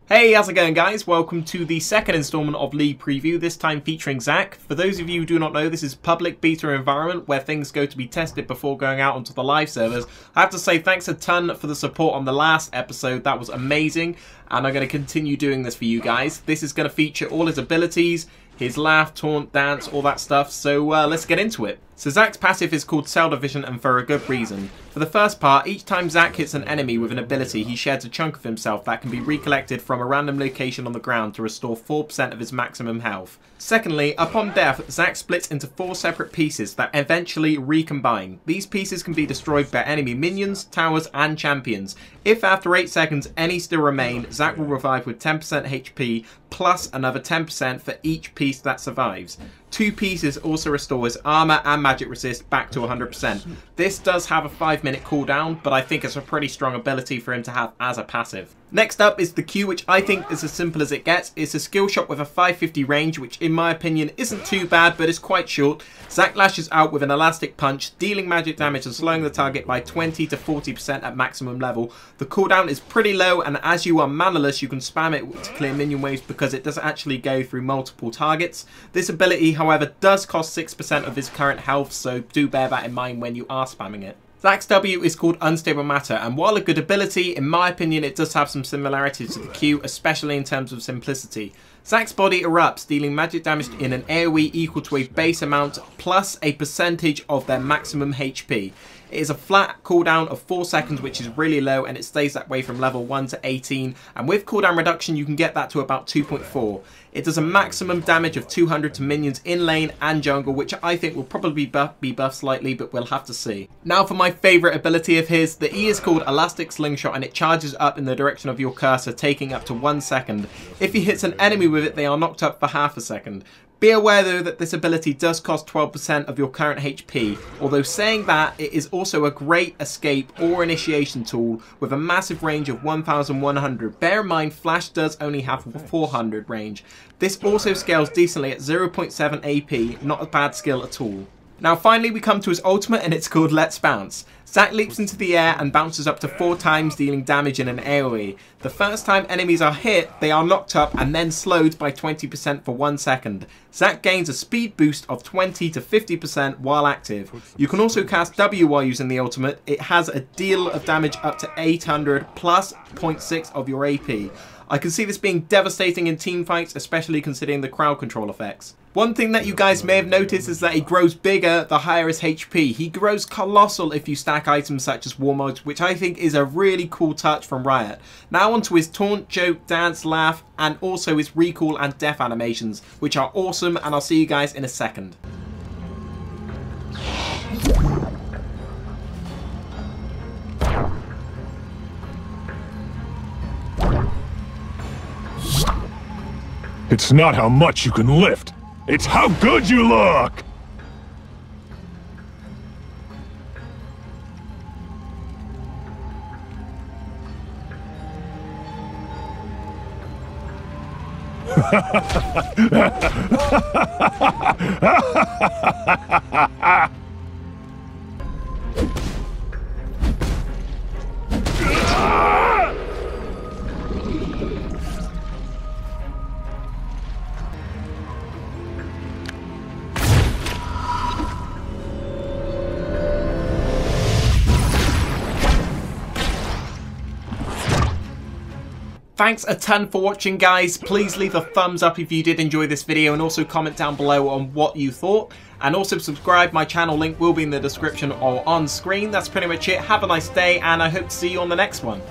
Hey, how's it going guys? Welcome to the second installment of League Preview, this time featuring Zach. For those of you who do not know, this is a public beta environment where things go to be tested before going out onto the live servers. I have to say thanks a ton for the support on the last episode, that was amazing, and I'm going to continue doing this for you guys. This is going to feature all his abilities, his laugh, taunt, dance, all that stuff, so let's get into it. So Zach's passive is called Cell Division, and for a good reason. For the first part, each time Zach hits an enemy with an ability, he sheds a chunk of himself that can be recollected from a random location on the ground to restore 4% of his maximum health. Secondly, upon death, Zach splits into 4 separate pieces that eventually recombine. These pieces can be destroyed by enemy minions, towers, and champions. If after 8 seconds any still remain, Zach will revive with 10% HP plus another 10% for each piece that survives. 2 pieces also restore his armor and magic resist back to 100%. This does have a 5-minute cooldown, but I think it's a pretty strong ability for him to have as a passive. Next up is the Q, which I think is as simple as it gets. It's a skill shot with a 550 range, which in my opinion isn't too bad, but it's quite short. Zach lashes out with an elastic punch, dealing magic damage and slowing the target by 20 to 40% at maximum level. The cooldown is pretty low, and as you are manaless, you can spam it to clear minion waves because it doesn't actually go through multiple targets. This ability, however, does cost 6% of his current health, so do bear that in mind when you are spamming it. Zach's W is called Unstable Matter, and while a good ability, in my opinion it does have some similarities to the Q, especially in terms of simplicity. Zach's body erupts, dealing magic damage in an AoE equal to a base amount plus a percentage of their maximum HP. It is a flat cooldown of 4 seconds, which is really low, and it stays that way from level 1 to 18, and with cooldown reduction you can get that to about 2.4. It does a maximum damage of 200 to minions in lane and jungle, which I think will probably be buffed slightly, but we'll have to see. Now for my favourite ability of his, the E is called Elastic Slingshot, and it charges up in the direction of your cursor, taking up to 1 second. If he hits an enemy with it, they are knocked up for half a second. Be aware though that this ability does cost 12% of your current HP, although saying that, it is also a great escape or initiation tool with a massive range of 1100. Bear in mind Flash does only have 400 range. This also scales decently at 0.7 AP, not a bad skill at all. Now finally we come to his ultimate, and it's called Let's Bounce. Zach leaps into the air and bounces up to 4 times, dealing damage in an AoE. The first time enemies are hit, they are knocked up and then slowed by 20% for 1 second. Zach gains a speed boost of 20 to 50% while active. You can also cast W while using the ultimate. It has a deal of damage up to 800 plus 0.6 of your AP. I can see this being devastating in team fights, especially considering the crowd control effects. One thing that you guys may have noticed is that he grows bigger the higher his HP. He grows colossal if you stack items such as war mods, which I think is a really cool touch from Riot. Now onto his taunt, joke, dance, laugh, and also his recall and death animations, which are awesome, and I'll see you guys in a second. It's not how much you can lift, it's how good you look! Thanks a ton for watching guys. Please leave a thumbs up if you did enjoy this video, and also comment down below on what you thought, and also subscribe. My channel link will be in the description or on screen. That's pretty much it. Have a nice day, and I hope to see you on the next one.